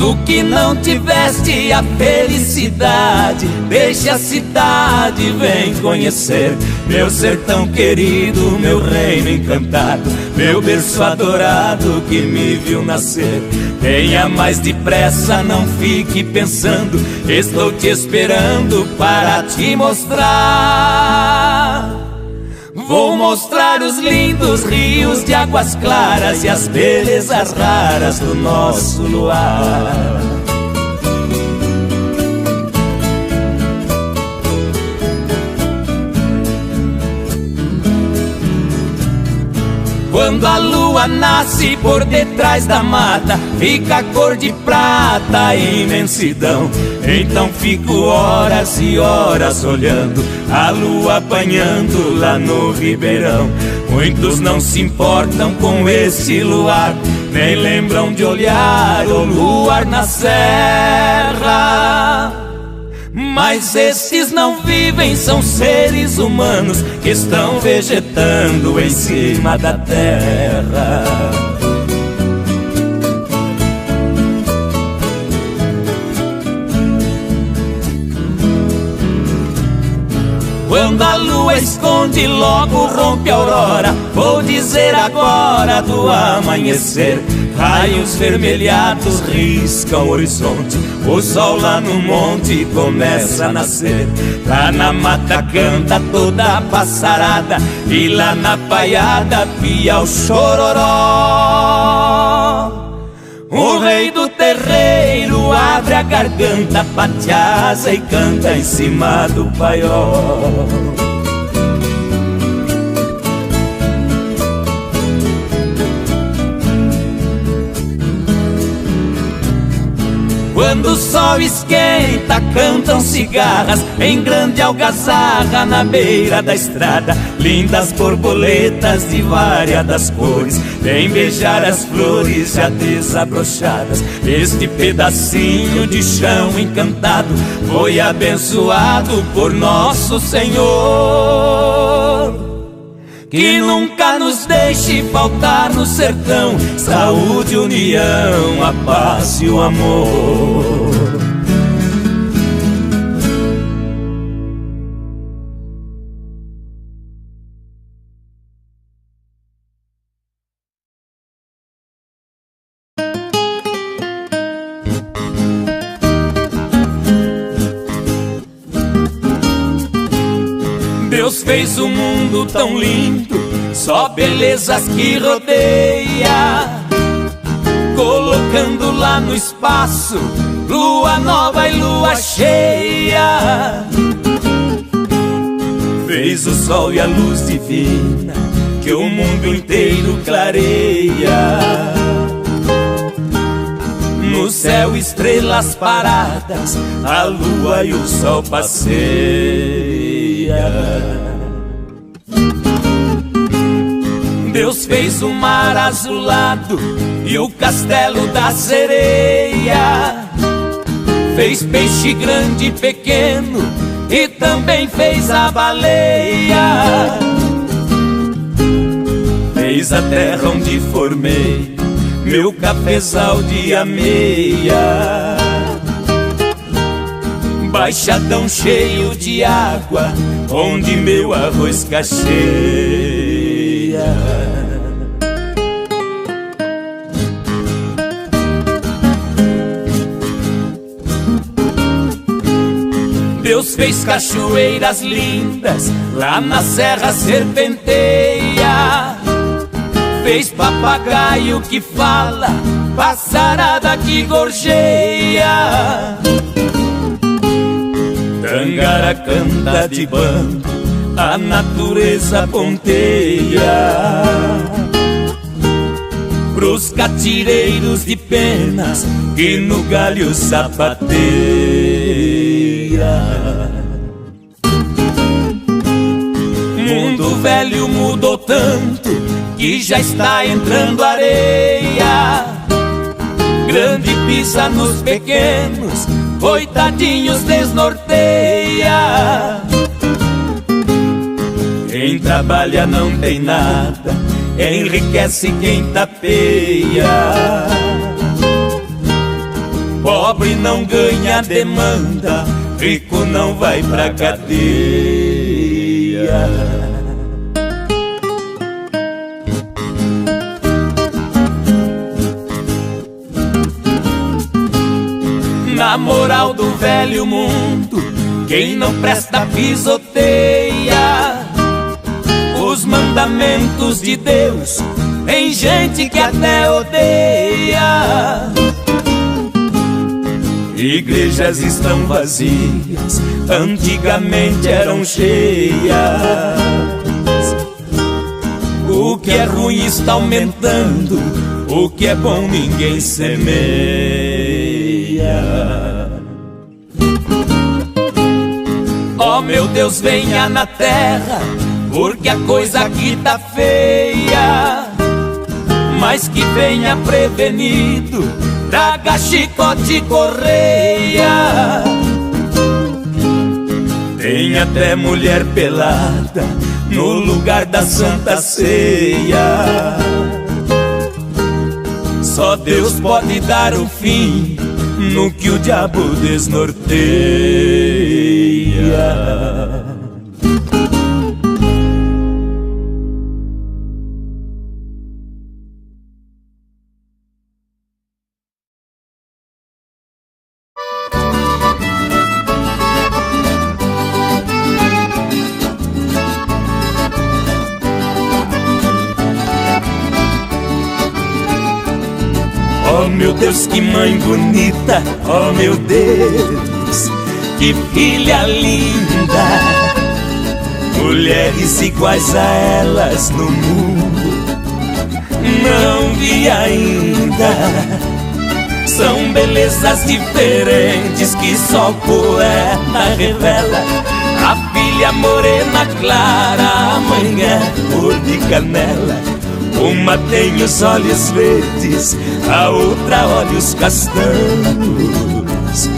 Tu que não tiveste a felicidade, deixa a cidade, vem conhecer meu sertão querido, meu reino encantado, meu berço adorado que me viu nascer. Venha mais depressa, não fique pensando, estou te esperando para te mostrar. Vou mostrar os lindos rios de águas claras e as belezas raras do nosso luar. Quando a lua nasce por detrás da mata, fica a cor de prata e imensidão. Então fico horas e horas olhando a lua apanhando lá no ribeirão. Muitos não se importam com esse luar, nem lembram de olhar o luar na serra. Mas esses não vivem, são seres humanos que estão vegetando em cima da terra. Quando a lua esconde, logo rompe a aurora. Vou dizer agora do amanhecer. Raios vermelhados riscam o horizonte, o sol lá no monte começa a nascer. Lá na mata canta toda a passarada, e lá na paiada pia o chororó. O rei do terreiro abre a garganta, bate a asa e canta em cima do paiol. Quando o sol esquenta, cantam cigarras em grande algazarra na beira da estrada. Lindas borboletas de variadas cores vêm beijar as flores já desabrochadas. Este pedacinho de chão encantado foi abençoado por nosso Senhor. Que nunca nos deixe faltar no sertão saúde, união, a paz e o amor. Deus fez o mundo tão lindo, só belezas que rodeia, colocando lá no espaço lua nova e lua cheia. Fez o sol e a luz divina que o mundo inteiro clareia. No céu estrelas paradas, a lua e o sol passeia. Deus fez o mar azulado e o castelo da sereia. Fez peixe grande e pequeno e também fez a baleia. Fez a terra onde formei meu cafezal de ameia. Baixadão cheio de água onde meu arroz cacheia. Deus fez cachoeiras lindas lá na serra serpenteia. Fez papagaio que fala, passarada que gorjeia. Tangara canta de bando, a natureza ponteia. Pros catireiros de penas que no galho sapateia. Mundo velho mudou tanto que já está entrando areia. Grande pisa nos pequenos, coitadinhos desnorteia. Quem trabalha não tem nada, enriquece quem tapeia. pobre não ganha demanda, rico não vai pra cadeia. Na moral do velho mundo, quem não presta pisoteia os mandamentos de Deus. Tem gente que até odeia. Igrejas estão vazias, antigamente eram cheias. O que é ruim está aumentando, o que é bom ninguém semeia. Oh meu Deus, venha na terra, porque a coisa aqui tá feia. Mas que venha prevenido, traga chicote e correia. Tem até mulher pelada no lugar da Santa Ceia. Só Deus pode dar o fim no que o diabo desnorteia. Oh meu Deus, que mãe bonita, oh meu Deus, que filha linda. Mulheres iguais a elas no mundo não vi ainda. São belezas diferentes que só o poeta revela. A filha morena clara, a mãe é cor de canela. Uma tem os olhos verdes, a outra olhos castanhos.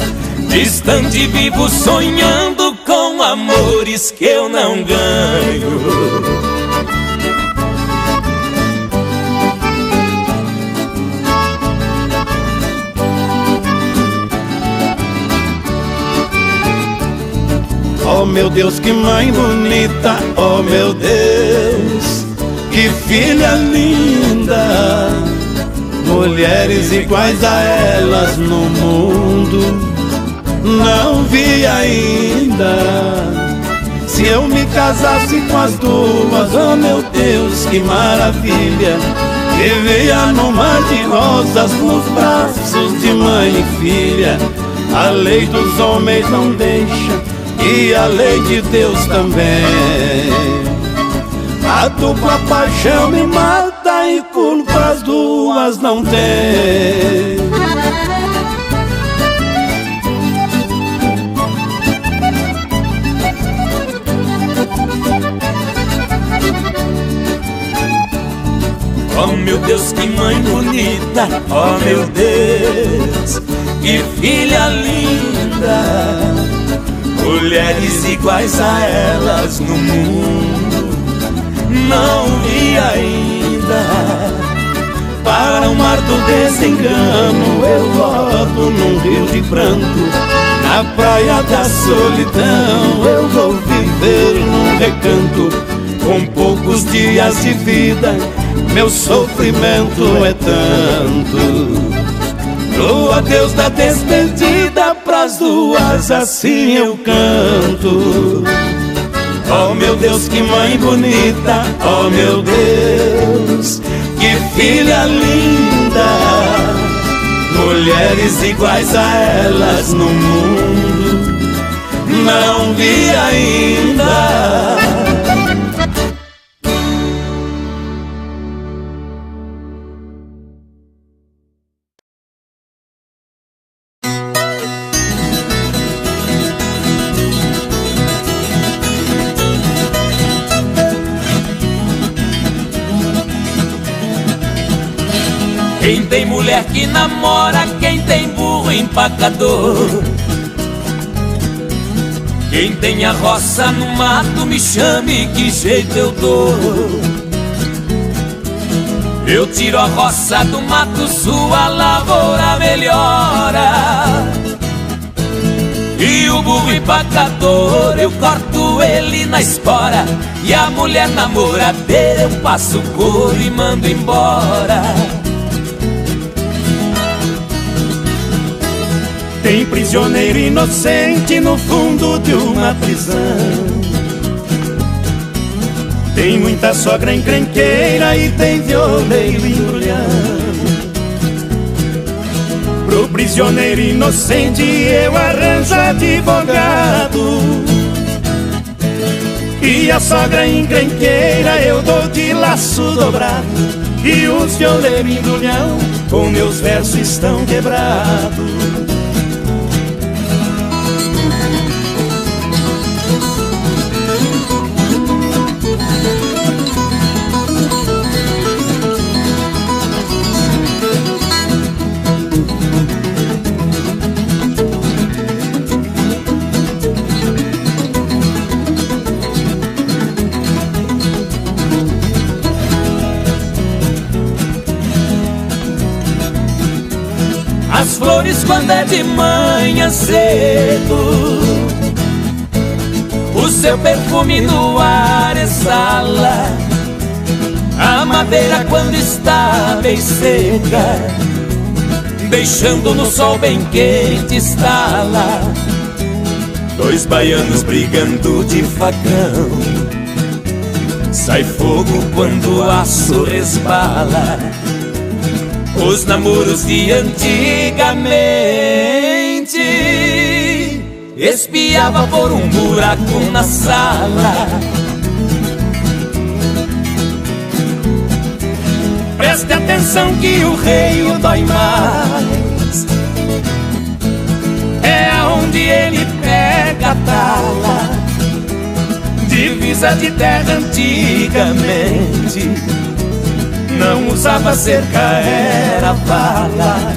Distante vivo sonhando com amores que eu não ganho. Oh meu Deus, que mãe bonita, oh meu Deus, que filha linda. Mulheres iguais a elas no mundo não vi ainda. Se eu me casasse com as duas, oh meu Deus, que maravilha. Vivia num mar de rosas nos braços de mãe e filha. A lei dos homens não deixa, e a lei de Deus também. A dupla paixão me mata e culpa as duas não tem. Oh meu Deus, que mãe bonita, oh meu Deus, que filha linda. Mulheres iguais a elas no mundo não vi ainda. Para o mar do desengano eu volto num rio de pranto. Na praia da solidão eu vou viver num recanto. Com poucos dias de vida meu sofrimento é tanto. No adeus da despedida pras duas assim eu canto. Oh meu Deus, que mãe bonita, oh meu Deus, que filha linda. Mulheres iguais a elas no mundo não vi ainda. Quem tem mulher que namora, quem tem burro empacador. Quem tem a roça no mato, me chame, que jeito eu dou. Eu tiro a roça do mato, sua lavoura melhora. E o burro empacador, eu corto ele na espora. E a mulher namoradeira, eu passo o couro e mando embora. Tem prisioneiro inocente no fundo de uma prisão. Tem muita sogra encrenqueira e tem violeiro embrulhando. Pro prisioneiro inocente eu arranjo advogado. E a sogra encrenqueira eu dou de laço dobrado. E os violeiros embrulhão com meus versos estão quebrados. As flores quando é de manhã cedo, o seu perfume no ar exala. A madeira quando está bem seca, deixando no sol bem quente estala. Dois baianos brigando de facão, sai fogo quando o aço resbala. Os namoros de antigamente espiava por um buraco na sala. Preste atenção que o rei dói mais, é onde ele pega a tala. Divisa de terra antigamente não usava cerca, era bala.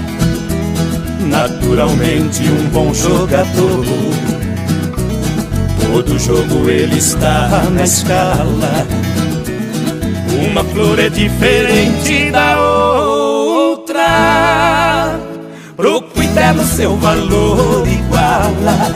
Naturalmente um bom jogador, todo jogo ele está na escala. Uma flor é diferente da outra, procure dela o seu valor iguala.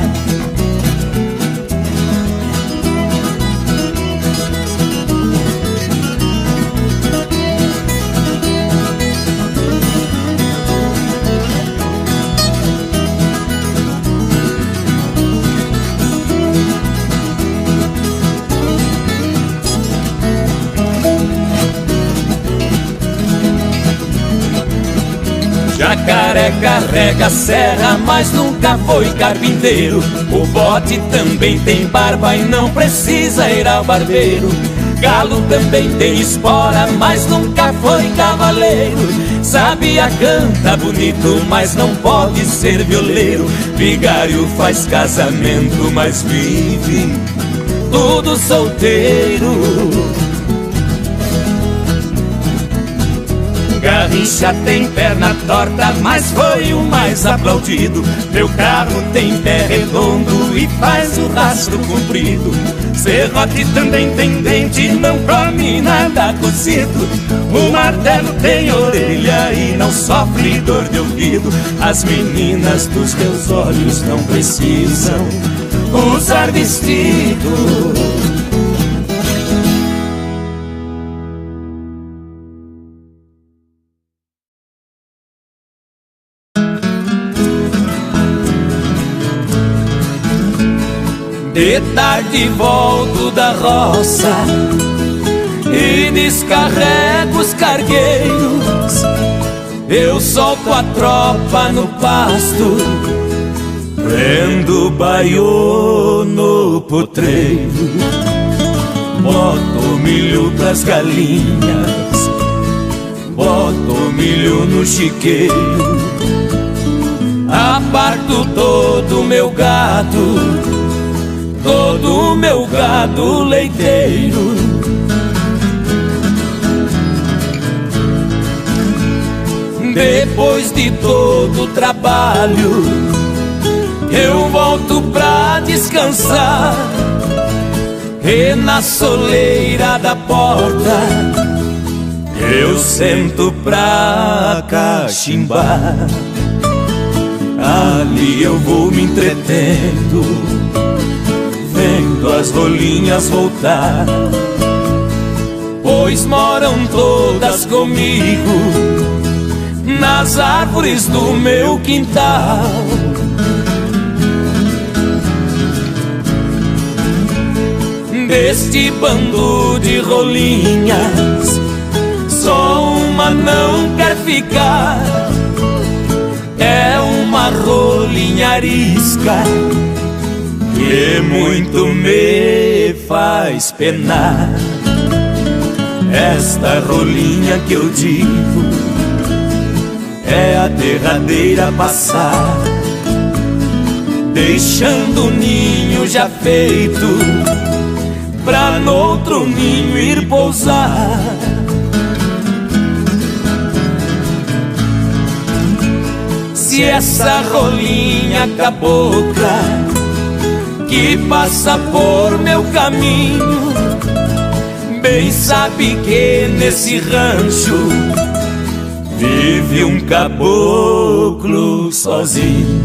Jacaré carrega serra, mas nunca foi carpinteiro. O bode também tem barba e não precisa ir ao barbeiro. Galo também tem espora, mas nunca foi cavaleiro. Sabia, canta bonito, mas não pode ser violeiro. Vigário faz casamento, mas vive tudo solteiro. Garrincha tem perna torta, mas foi o mais aplaudido. Meu carro tem pé redondo e faz o rastro comprido. Serrote também tem dente, não come nada cozido. O martelo tem orelha e não sofre dor de ouvido. As meninas dos teus olhos não precisam usar vestido. De tarde volto da roça e descarrego os cargueiros. Eu solto a tropa no pasto, prendo o baiô no potreiro. Boto milho pras galinhas, boto milho no chiqueiro. Aparto todo o meu gado, todo o meu gado leiteiro. Depois de todo o trabalho, eu volto pra descansar. E na soleira da porta eu sento pra cachimbar. Ali eu vou me entretendo, vendo as rolinhas voltar, pois moram todas comigo nas árvores do meu quintal. Deste bando de rolinhas, só uma não quer ficar. É uma rolinha arisca que muito me faz penar. Esta rolinha que eu digo é a derradeira a passar, deixando o ninho já feito pra noutro ninho ir pousar. Se essa rolinha cabocla que passa por meu caminho bem sabe que nesse rancho vive um caboclo sozinho.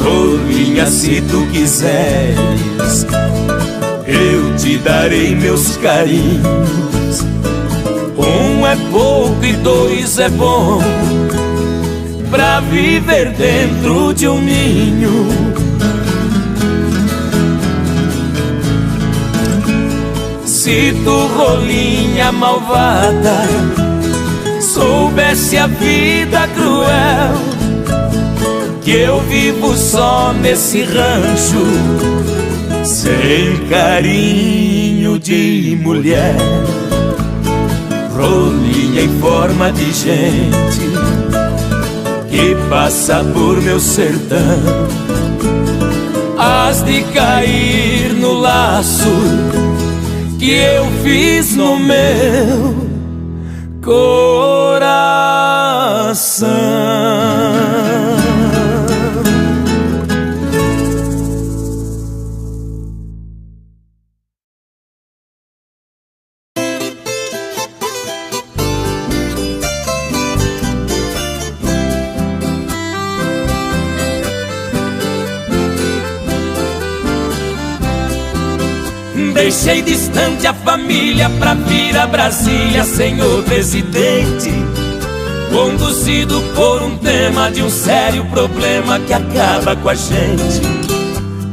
Rolinha, se tu quiseres, eu te darei meus carinhos. Um é pouco e dois é bom pra viver dentro de um ninho. Se tu, rolinha malvada, soubesse a vida cruel que eu vivo só nesse rancho, sem carinho de mulher. Rolinha em forma de gente que passa por meu sertão, hás de cair no laço que eu fiz no meu coração. Deixei distante a família pra vir a Brasília, senhor presidente, conduzido por um tema de um sério problema que acaba com a gente.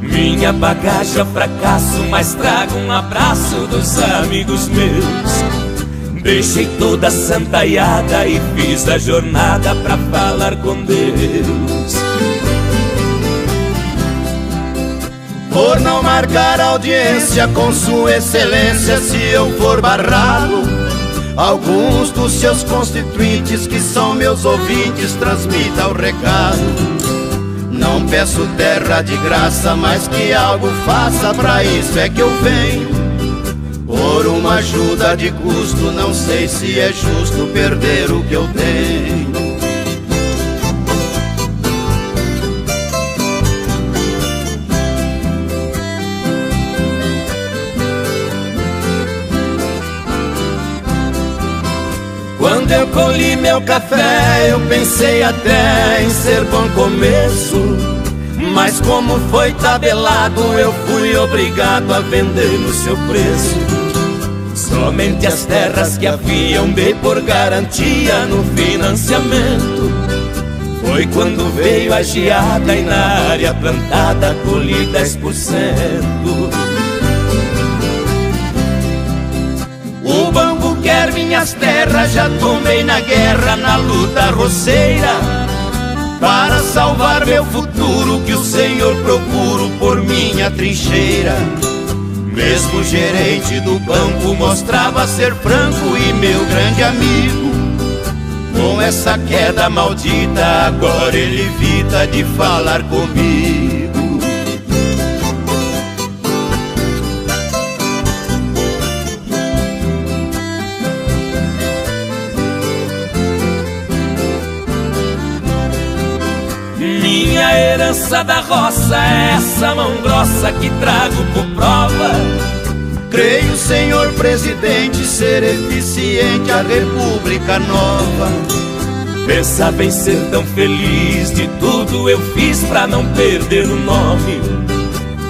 Minha bagagem é fracasso, mas trago um abraço dos amigos meus. Deixei toda a santaiada e fiz a jornada pra falar com Deus. Por não marcar audiência com sua excelência, se eu for barrado, alguns dos seus constituintes, que são meus ouvintes, transmita o recado. Não peço terra de graça, mas que algo faça, pra isso é que eu venho. Por uma ajuda de custo, não sei se é justo perder o que eu tenho. Quando eu colhi meu café, eu pensei até em ser bom começo, mas como foi tabelado, eu fui obrigado a vender no seu preço. Somente as terras que haviam de por garantia no financiamento. Foi quando veio a geada e na área plantada colhi 10%. O banco quer minhas terras, já tomei na guerra, na luta roceira, para salvar meu futuro, que o Senhor procuro por minha trincheira. Mesmo o gerente do banco mostrava ser franco e meu grande amigo. Com essa queda maldita, agora ele evita de falar comigo. Minha herança da roça é essa mão grossa que trago por prova. Creio, senhor presidente, ser eficiente a república nova. Pensava em ser tão feliz, de tudo eu fiz pra não perder o nome.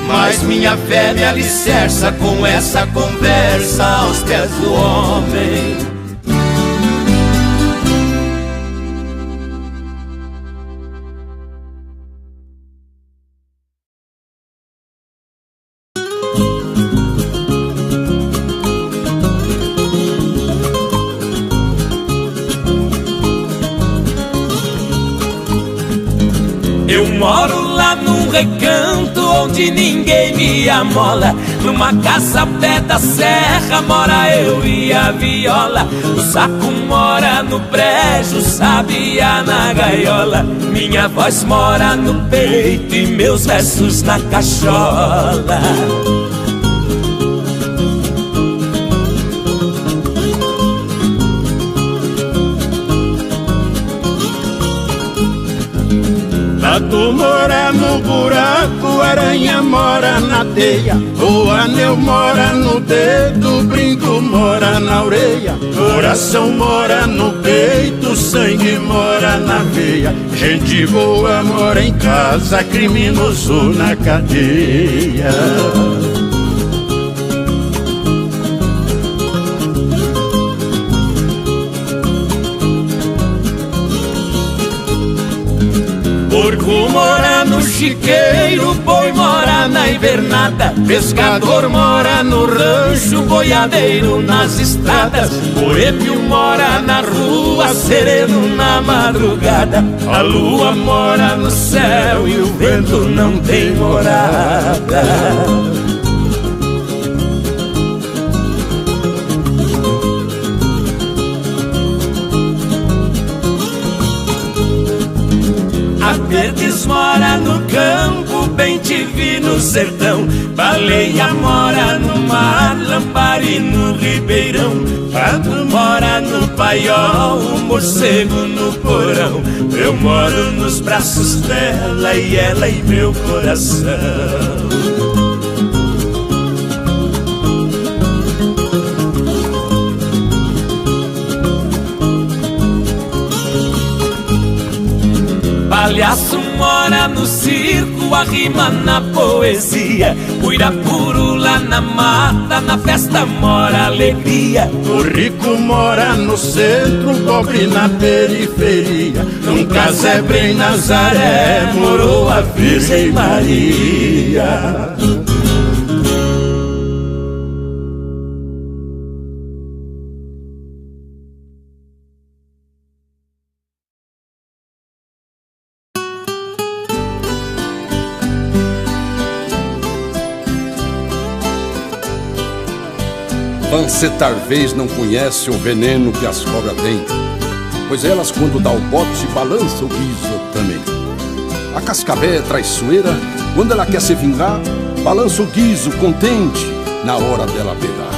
Mas minha fé me alicerça com essa conversa aos pés do homem. Eu moro lá num recanto onde ninguém me amola. Numa casa pé da serra mora eu e a viola. O saco mora no brejo, o sabiá na gaiola. Minha voz mora no peito e meus versos na cachola. Tatu mora no buraco, aranha mora na teia, o anel mora no dedo, brinco mora na orelha, coração mora no peito, sangue mora na veia, gente boa mora em casa, criminoso na cadeia. Porco mora no chiqueiro, boi mora na invernada, pescador mora no rancho, boiadeiro nas estradas, boêmio mora na rua, sereno na madrugada, a lua mora no céu e o vento não tem morada. A Verdes mora no campo, bem te vi no sertão. Baleia mora no mar, lambari no ribeirão. Pato mora no paiol, o morcego no porão. Eu moro nos braços dela e ela em meu coração. Palhaço mora no circo, a rima na poesia. Uirapuru lá na mata, na festa mora alegria. O rico mora no centro, o pobre na periferia. Num casebre em Nazaré morou a Virgem Maria. Você talvez não conhece o veneno que as cobras têm, pois elas quando dá o bote balançam o guiso também. A cascavé é traiçoeira, quando ela quer se vingar, balança o guiso contente na hora dela pegar.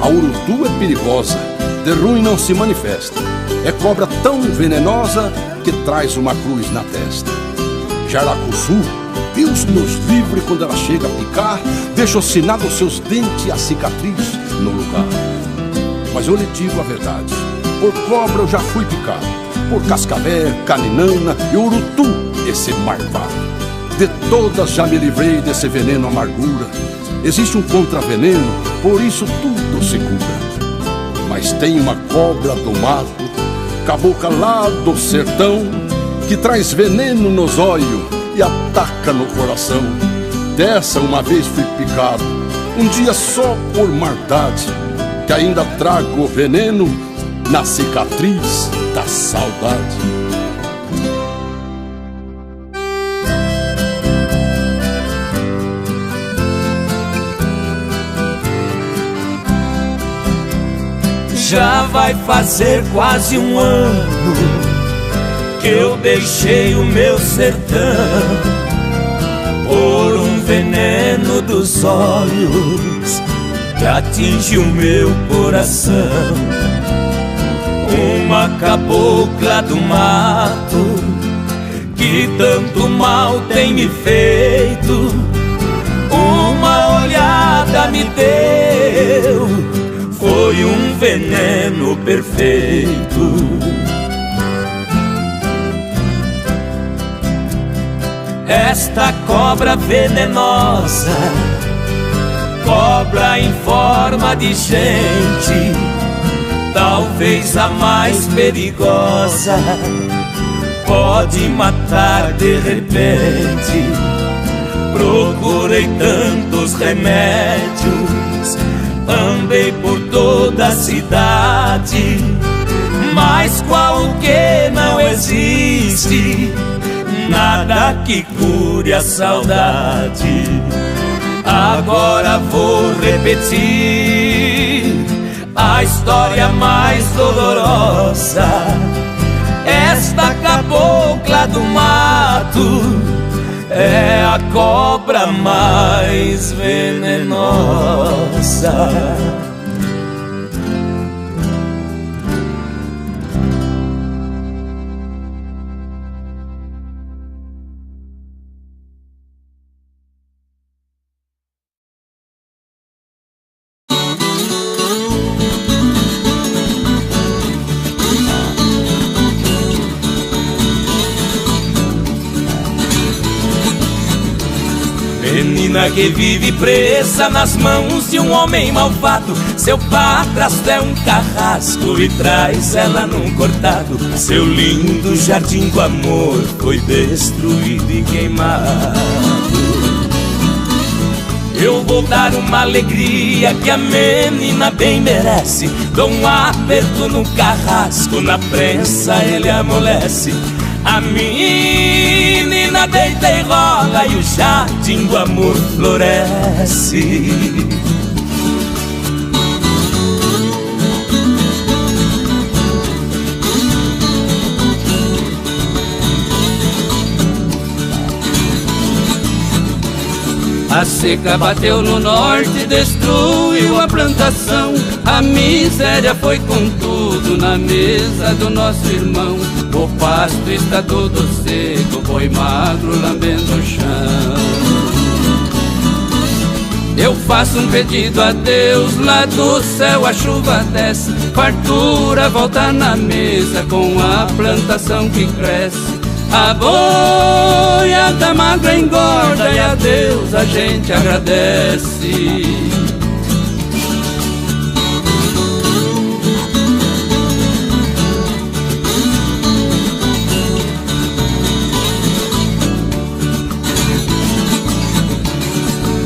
A urutu é perigosa, de ruim não se manifesta, é cobra tão venenosa que traz uma cruz na testa. Jaracuçu, Deus nos livre, quando ela chega a picar, deixa ossinado os seus dentes e a cicatriz no lugar. Mas eu lhe digo a verdade, por cobra eu já fui picado, por cascavé, caninana e urutu, esse marvado. De todas já me livrei desse veneno amargura. Existe um contraveneno, por isso tudo se cura. Mas tem uma cobra do mato, cabocla lá do sertão, que traz veneno nos olhos e ataca no coração. Dessa uma vez fui picado, um dia só por maldade, que ainda trago o veneno na cicatriz da saudade. Já vai fazer quase um ano que eu deixei o meu sertão por um veneno dos olhos que atinge o meu coração. Uma cabocla do mato que tanto mal tem me feito, uma olhada me deu bebeu foi um veneno perfeito. Esta cobra venenosa, cobra em forma de gente, talvez a mais perigosa, pode matar de repente. Procurei tantos remédios, andei por toda a cidade, mas qual que não existe? Nada que cure a saudade. Agora vou repetir a história mais dolorosa. Esta cabocla do mato é a cobra mais venenosa. Menina que vive presa nas mãos de um homem malvado, seu padrasto é um carrasco e traz ela num cortado. Seu lindo jardim do amor foi destruído e queimado. Eu vou dar uma alegria que a menina bem merece. Dou um aperto no carrasco, na prensa ele amolece. A menina deita e rola e o jardim do amor floresce. A seca bateu no norte, destruiu a plantação. A miséria foi com tudo na mesa do nosso irmão. O pasto está todo seco, boi magro lambendo o chão. Eu faço um pedido a Deus, lá do céu a chuva desce, fartura volta na mesa com a plantação que cresce. A boiada magra engorda e a Deus a gente agradece.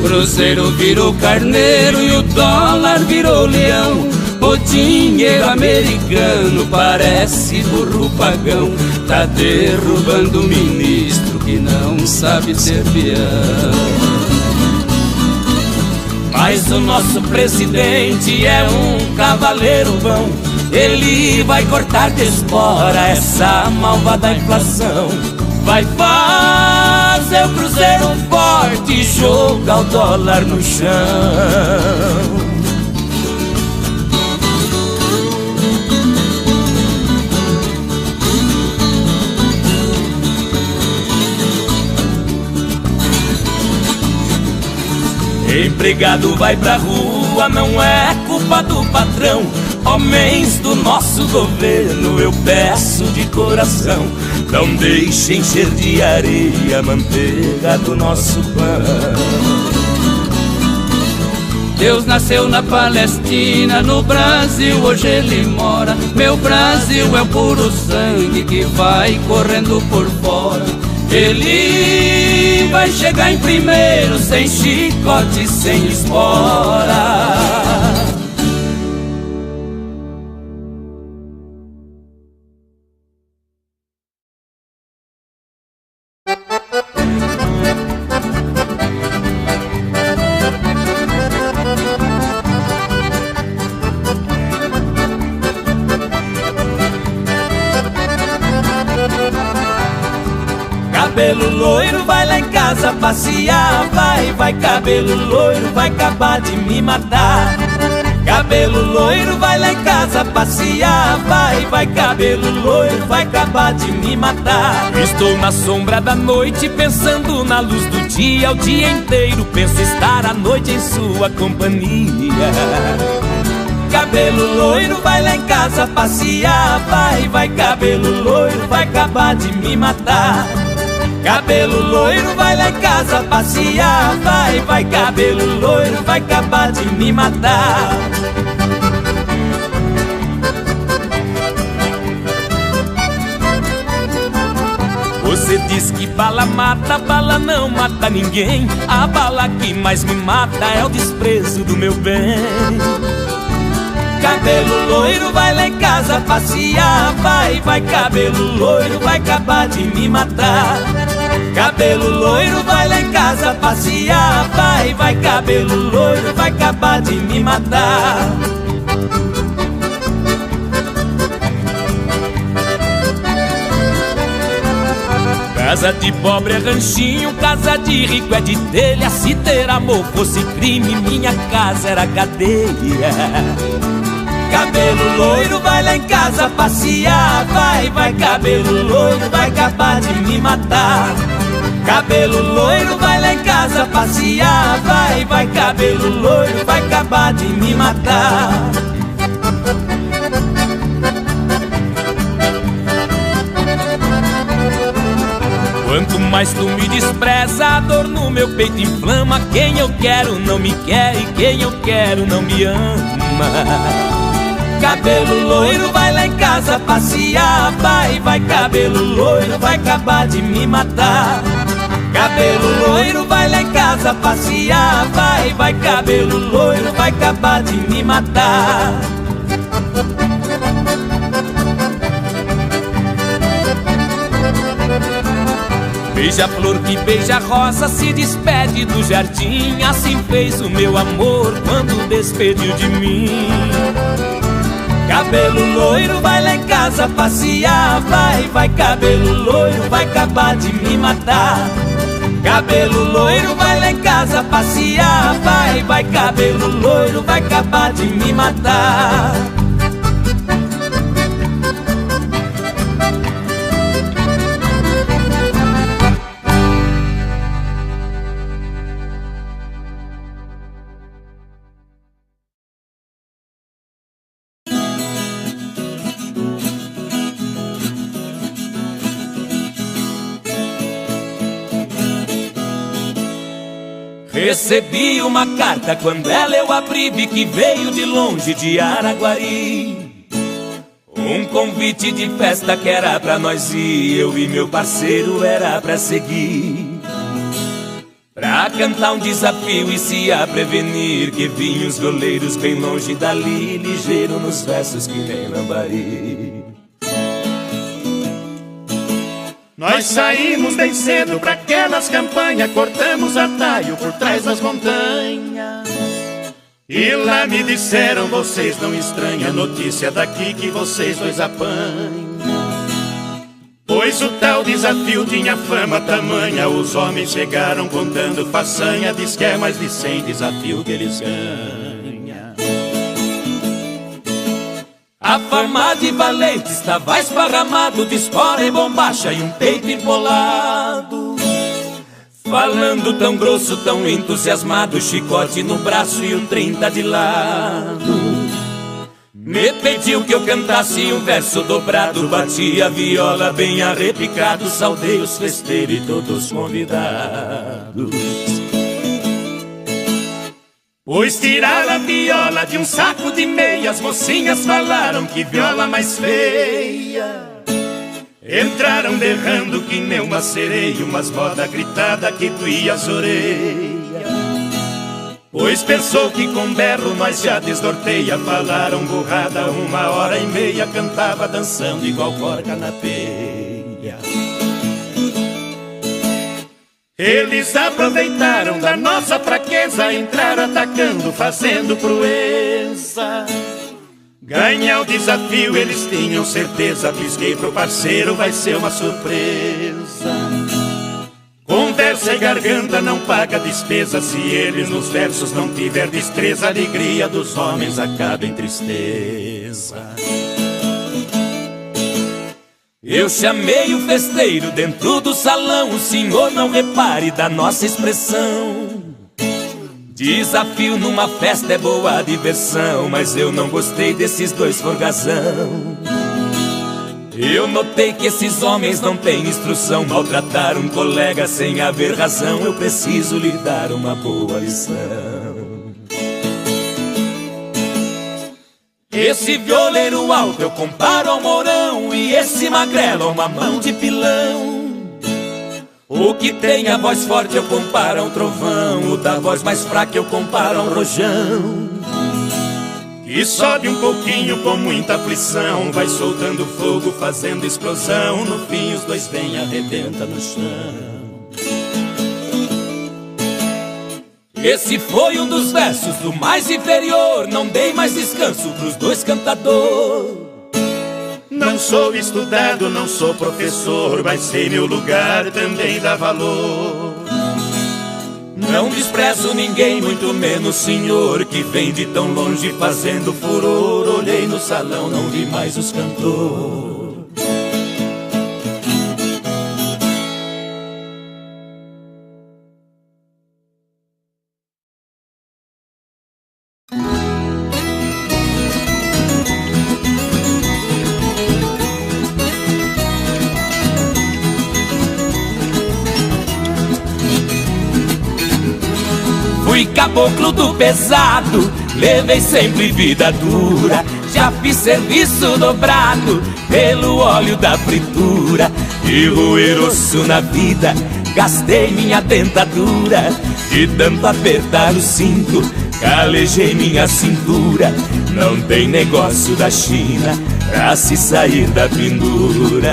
O cruzeiro virou carneiro e o dólar virou leão. O dinheiro americano parece burro pagão, tá derrubando o ministro que não sabe ser peão. Mas o nosso presidente é um cavaleiro bom, ele vai cortar de espora essa malvada inflação. Vai fazer o cruzeiro forte e jogar o dólar no chão. Empregado vai pra rua, não é culpa do patrão. Homens do nosso governo, eu peço de coração, não deixem encher de areia a manteiga do nosso pão. Deus nasceu na Palestina, no Brasil hoje ele mora. Meu Brasil é o puro sangue que vai correndo por fora. Ele vai chegar em primeiro, sem chicote, sem espora. Cabelo loiro vai lá em casa passear, vai cabelo loiro vai acabar de me matar. Cabelo loiro, vai lá em casa passear. Vai, cabelo loiro, vai acabar de me matar. Estou na sombra da noite, pensando na luz do dia. O dia inteiro penso estar à noite em sua companhia. Cabelo loiro, vai lá em casa passear. Vai, cabelo loiro, vai acabar de me matar. Cabelo loiro, vai lá em casa passear. Vai, cabelo loiro, vai acabar de me matar. Você diz que bala mata, bala não mata ninguém. A bala que mais me mata é o desprezo do meu bem. Cabelo loiro, vai lá em casa passear. Vai, cabelo loiro, vai acabar de me matar. Cabelo loiro, vai lá em casa passear. Vai, cabelo loiro, vai acabar de me matar. Casa de pobre é ranchinho, casa de rico é de telha. Se ter amor fosse crime, minha casa era cadeia. Cabelo loiro, vai lá em casa passear. Vai, cabelo loiro, vai acabar de me matar. Cabelo loiro, vai lá em casa passear. Vai, cabelo loiro, vai acabar de me matar. Quanto mais tu me despreza, a dor no meu peito inflama. Quem eu quero não me quer e quem eu quero não me ama. Cabelo loiro, vai lá em casa passear. Vai, cabelo loiro, vai acabar de me matar. Cabelo loiro, vai lá em casa passear. Vai, cabelo loiro, vai acabar de me matar. Beija-flor que beija rosa se despede do jardim. Assim fez o meu amor quando despediu de mim. Cabelo loiro, vai lá em casa passear. Vai, cabelo loiro, vai acabar de me matar. Cabelo loiro, vai lá em casa passear. Vai, cabelo loiro, vai acabar de me matar. Recebi uma carta, quando ela eu abri, vi que veio de longe, de Araguari. Um convite de festa que era pra nós ir, eu e meu parceiro era pra seguir. Pra cantar um desafio e se a prevenir, que vinham os violeiros bem longe dali, ligeiro nos versos que nem lambari. Nós saímos bem cedo pra aquelas campanhas, cortamos atalho por trás das montanhas. E lá me disseram, vocês não estranham a notícia daqui que vocês dois apanham. Pois o tal desafio tinha fama tamanha, os homens chegaram contando façanha. Diz que é mais de 100 desafio que eles ganham. A fama de valente estava esparramado, de espora e bombacha e um peito empolado. Falando tão grosso, tão entusiasmado, chicote no braço e o 30 de lado. Me pediu que eu cantasse um verso dobrado, bati a viola bem arrepicado, saudei os festeiros e todos os convidados. Pois tiraram a viola de um saco de meia, as mocinhas falaram que viola mais feia. Entraram berrando que nem uma sereia, umas modas gritadas que doía as orelhas. Pois pensou que com berro nós já desnorteia, falaram burrada 1h30, cantava dançando igual porca na peia. Eles aproveitaram da nossa fraqueza, entraram atacando, fazendo proeza. Ganhar o desafio eles tinham certeza, pisquei pro parceiro, vai ser uma surpresa. Conversa e garganta não paga despesa. Se eles nos versos não tiver destreza, a alegria dos homens acaba em tristeza. Eu chamei o festeiro dentro do salão. O senhor não repare da nossa expressão. Desafio numa festa é boa diversão, mas eu não gostei desses dois folgazão. Eu notei que esses homens não têm instrução. Maltratar um colega sem haver razão. Eu preciso lhe dar uma boa lição. Esse violeiro alto eu comparo ao Mourão, e esse magrelo a uma mão de pilão. O que tem a voz forte eu comparo a um trovão. O da voz mais fraca eu comparo a um rojão. E sobe um pouquinho com muita aflição, vai soltando fogo, fazendo explosão. No fim os dois vêm, arrebenta no chão. Esse foi um dos versos do mais inferior. Não dei mais descanso pros dois cantadores. Não sou estudado, não sou professor, mas sei meu lugar também dá valor. Não desprezo ninguém, muito menos senhor, que vem de tão longe fazendo furor. Olhei no salão, não vi mais os cantores. Fui caboclo do pesado, levei sempre vida dura. Já fiz serviço dobrado pelo óleo da fritura. E roer osso na vida, gastei minha dentadura. De tanto apertar o cinto, calejei minha cintura. Não tem negócio da China pra se sair da pendura.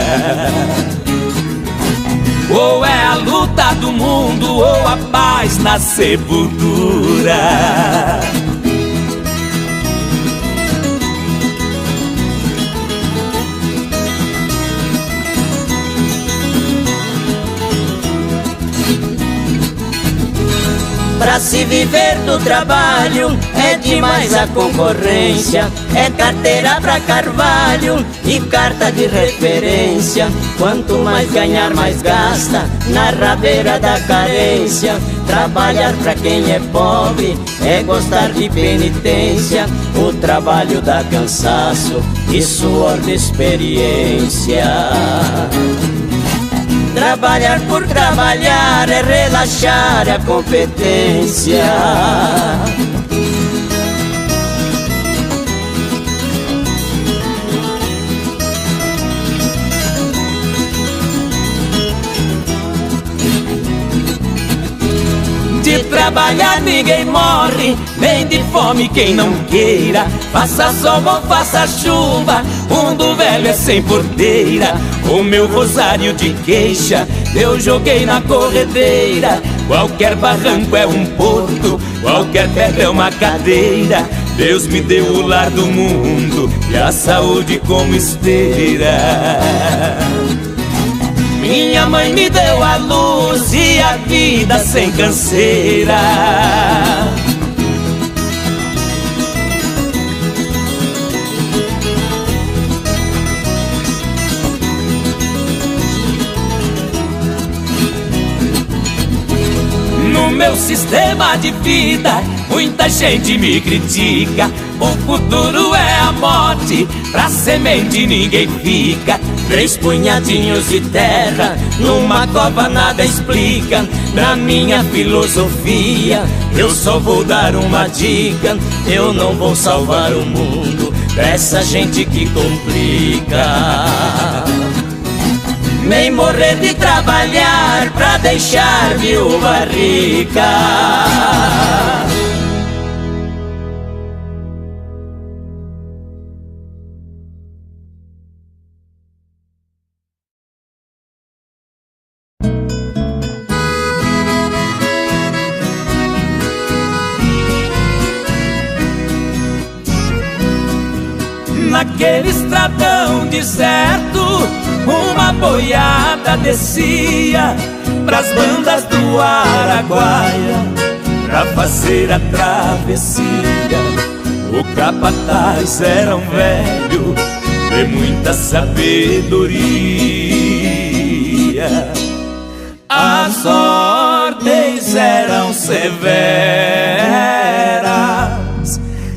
Ou é a luta do mundo, ou a paz na sepultura. Pra se viver do trabalho é demais a concorrência. É carteira pra carvalho e carta de referência. Quanto mais ganhar, mais gasta na rabeira da carência. Trabalhar pra quem é pobre é gostar de penitência. O trabalho dá cansaço e suor de experiência. Trabalhar por trabalhar é relaxar a competência. De trabalhar ninguém morre, nem de fome quem não queira. Faça sol ou faça chuva, mundo velho é sem porteira. O meu rosário de queixa eu joguei na corredeira. Qualquer barranco é um porto, qualquer pedra é uma cadeira. Deus me deu o lar do mundo e a saúde como esteira. Minha mãe me deu a luz e a vida sem canseira. No meu sistema de vida, muita gente me critica. O futuro é a morte, pra semente ninguém fica. 3 punhadinhos de terra, numa cova nada explica. Na minha filosofia, eu só vou dar uma dica. Eu não vou salvar o mundo dessa gente que complica. Nem morrer de trabalhar pra deixar viúva rica. Naquele estradão deserto, uma boiada descia pras bandas do Araguaia pra fazer a travessia. O capataz era um velho de muita sabedoria. As ordens eram severas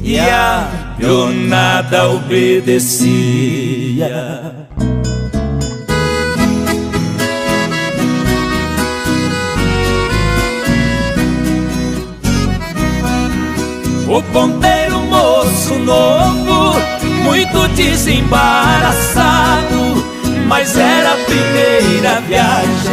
e a pionada obedecia. O ponteiro moço novo, muito desembaraçado, mas era a primeira viagem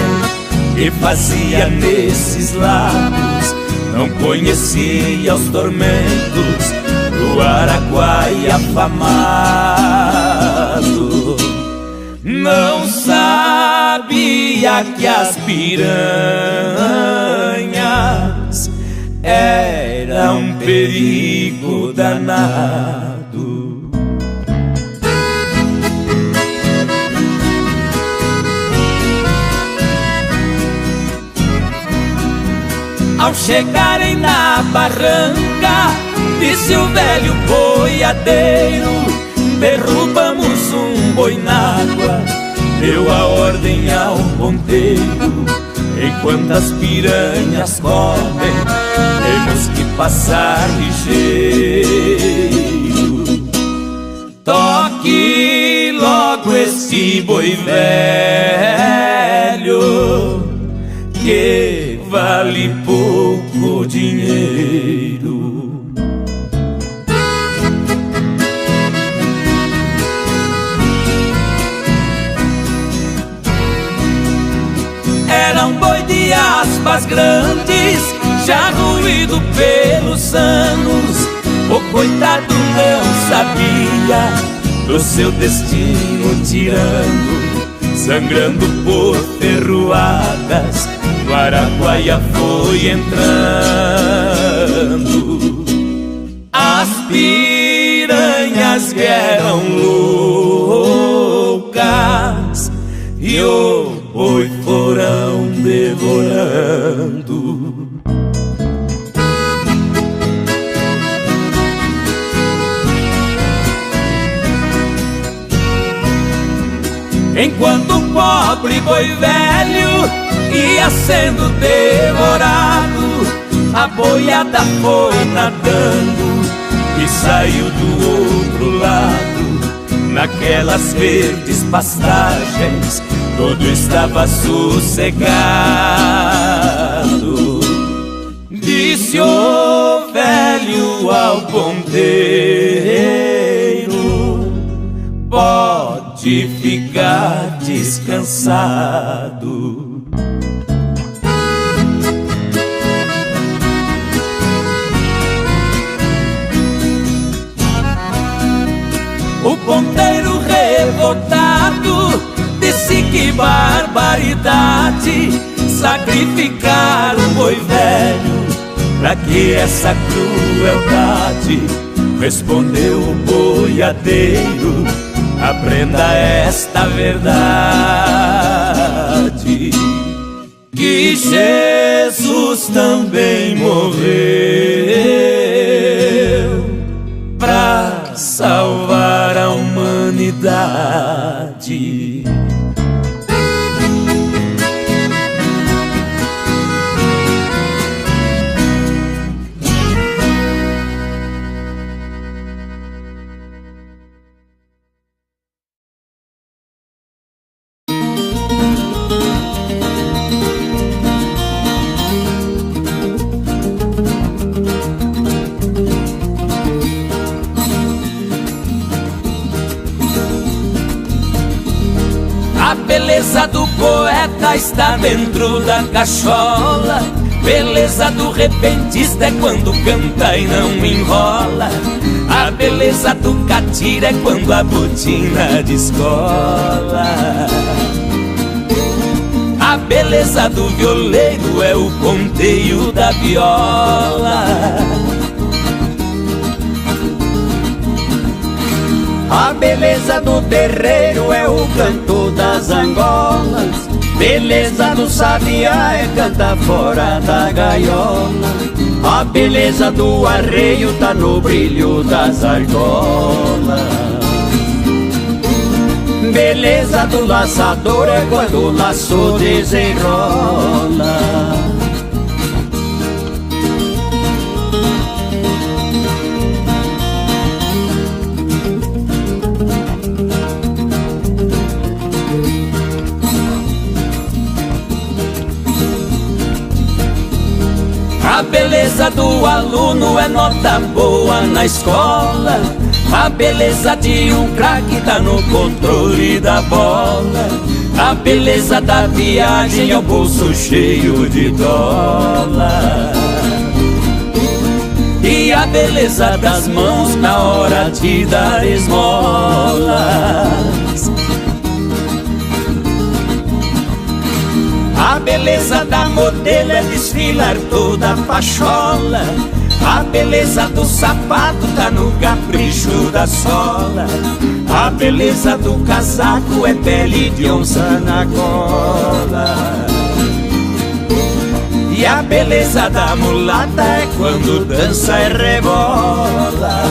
que fazia nesses lados. Não conhecia os tormentos do Araguaia afamado. Não sabia que as piranhas era um perigo danado. Ao chegarem na barranca, disse o velho boiadeiro: derrubamos um boi na água. Deu a ordem ao ponteiro: enquanto as piranhas comem, temos que passar ligeiro. Toque logo esse boi velho, que vale pouco dinheiro. Era um boi de aspas grandes, já ruído pelos anos. O coitado não sabia do seu destino tirano, sangrando por ferroadas, no Araguaia foi entrando. As piranhas vieram loucas e o boi foram devorando. Enquanto o pobre boi velho ia sendo devorado, a boiada foi nadando e saiu do outro lado. Naquelas verdes pastagens todo estava sossegado. Disse o velho ao ponteiro: pode ficar descansado. O ponteiro revoltado disse: que barbaridade, sacrificar um boi velho, pra que essa crueldade? Respondeu o boiadeiro: aprenda esta verdade, que Jesus também morreu pra salvar a humanidade. A beleza do poeta está dentro da cachola. Beleza do repentista é quando canta e não enrola. A beleza do catira é quando a botina descola. A beleza do violeiro é o ponteio da viola. A beleza do terreiro é o canto das angolas. Beleza do sabiá é cantar fora da gaiola. A beleza do arreio tá no brilho das argolas. Beleza do laçador é quando o laço desenrola. A beleza do aluno é nota boa na escola. A beleza de um craque tá no controle da bola. A beleza da viagem é o bolso cheio de dólar. E a beleza das mãos na hora de dar esmolas. A beleza da modelo é desfilar toda a pachola. A beleza do sapato tá no capricho da sola. A beleza do casaco é pele de onça na gola. E a beleza da mulata é quando dança e rebola.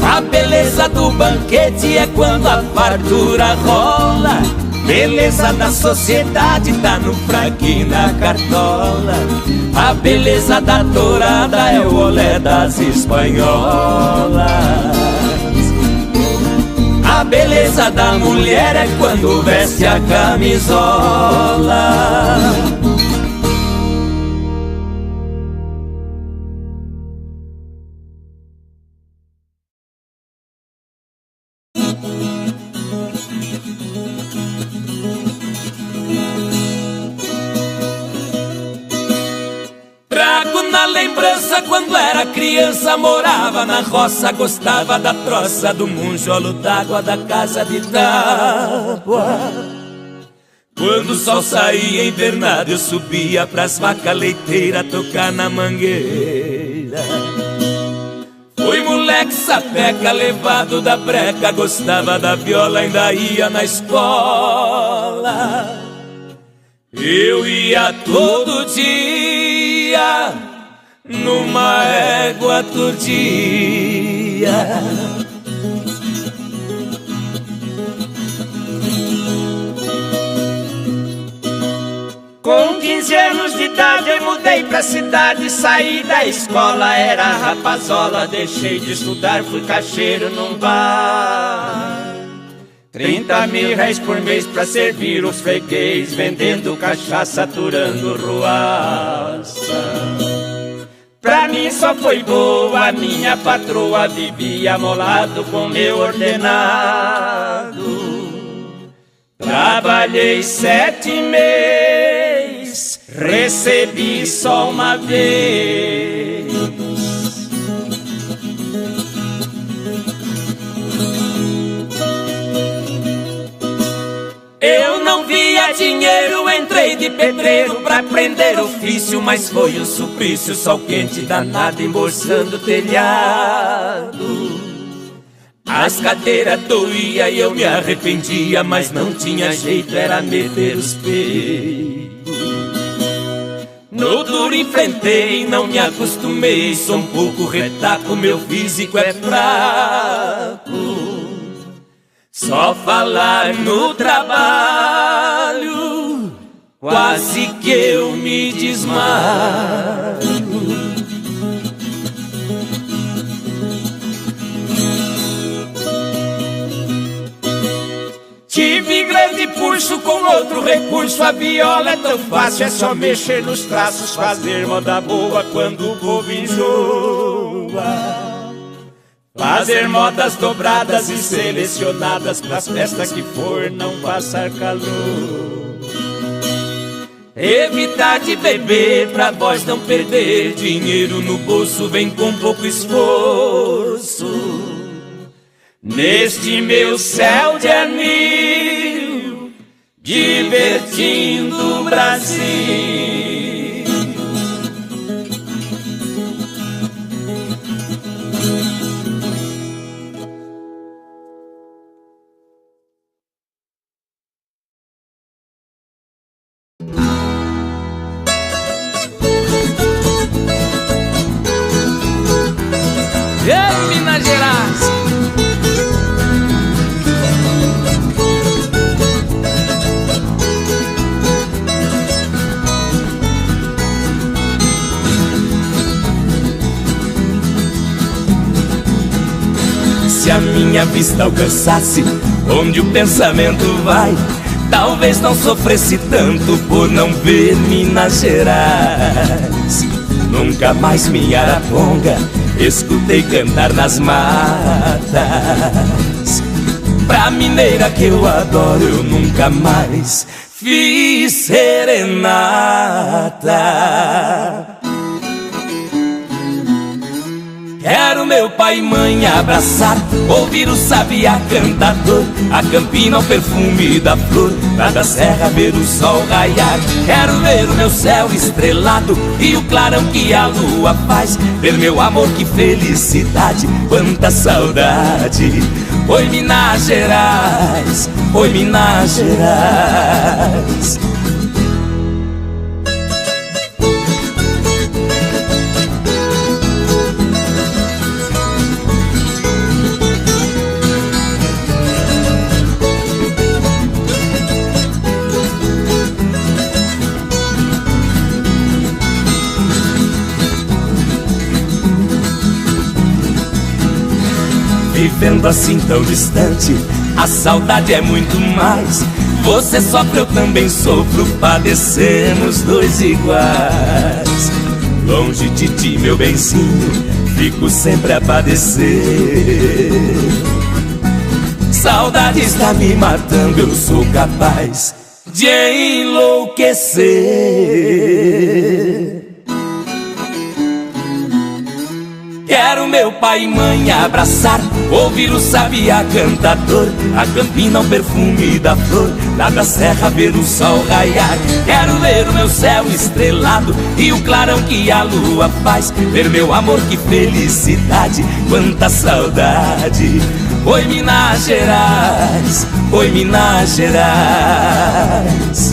A beleza do banquete é quando a fartura rola. Beleza da sociedade tá no fraque e na cartola. A beleza da dourada é o olé das espanholas. A beleza da mulher é quando veste a camisola. Quando era criança morava na roça, gostava da troça, do monjolo d'água da casa de tábua. Quando o sol saía invernado eu subia pras vacas leiteiras tocar na mangueira. Fui moleque sapeca, levado da breca, gostava da viola, ainda ia na escola. Eu ia todo dia numa égua turdia. Com 15 anos de idade eu mudei pra cidade. Saí da escola, era rapazola. Deixei de estudar, fui caixeiro num bar. 30 mil reais por mês pra servir os freguês, vendendo cachaça, aturando ruaça. Pra mim só foi boa, minha patroa vivia molado com meu ordenado. Trabalhei 7 meses, recebi só uma vez. Eu não via dinheiro, entrei de pedreiro pra aprender ofício, mas foi um suplício, sol quente danado embolsando o telhado. As cadeiras doía e eu me arrependia, mas não tinha jeito, era meter os peitos. No duro enfrentei, não me acostumei, sou um pouco retaco, meu físico é fraco. Só falar no trabalho, quase que eu me desmaio. Tive grande pulso com outro recurso, a viola é tão fácil, é só mexer nos traços, fazer moda boa quando o povo enjoa. Fazer modas dobradas e selecionadas pras festas que for não passar calor. Evitar de beber pra voz não perder, dinheiro no bolso vem com pouco esforço. Neste meu céu de anil, divertindo o Brasil. Ei, Minas Gerais! Se a minha vista alcançasse onde o pensamento vai, talvez não sofresse tanto por não ver Minas Gerais. Nunca mais minha araponga escutei cantar nas matas. Pra mineira que eu adoro eu nunca mais fiz serenata. Quero meu pai e mãe abraçar, ouvir o sabiá cantador, a campina, o perfume da flor, lá da serra ver o sol raiar. Quero ver o meu céu estrelado e o clarão que a lua faz, ver meu amor, que felicidade, quanta saudade. Oi Minas Gerais, oi Minas Gerais. Vivendo assim tão distante, a saudade é muito mais. Você sofre, eu também sofro, padecemos dois iguais. Longe de ti, meu benzinho, fico sempre a padecer. Saudade está me matando, eu sou capaz de enlouquecer. Quero meu pai e mãe abraçar, ouvir o sabiá cantador, a campina, o perfume da flor, lá da serra ver o sol raiar. Quero ver o meu céu estrelado e o clarão que a lua faz, ver meu amor, que felicidade, quanta saudade. Oi Minas Gerais, oi Minas Gerais.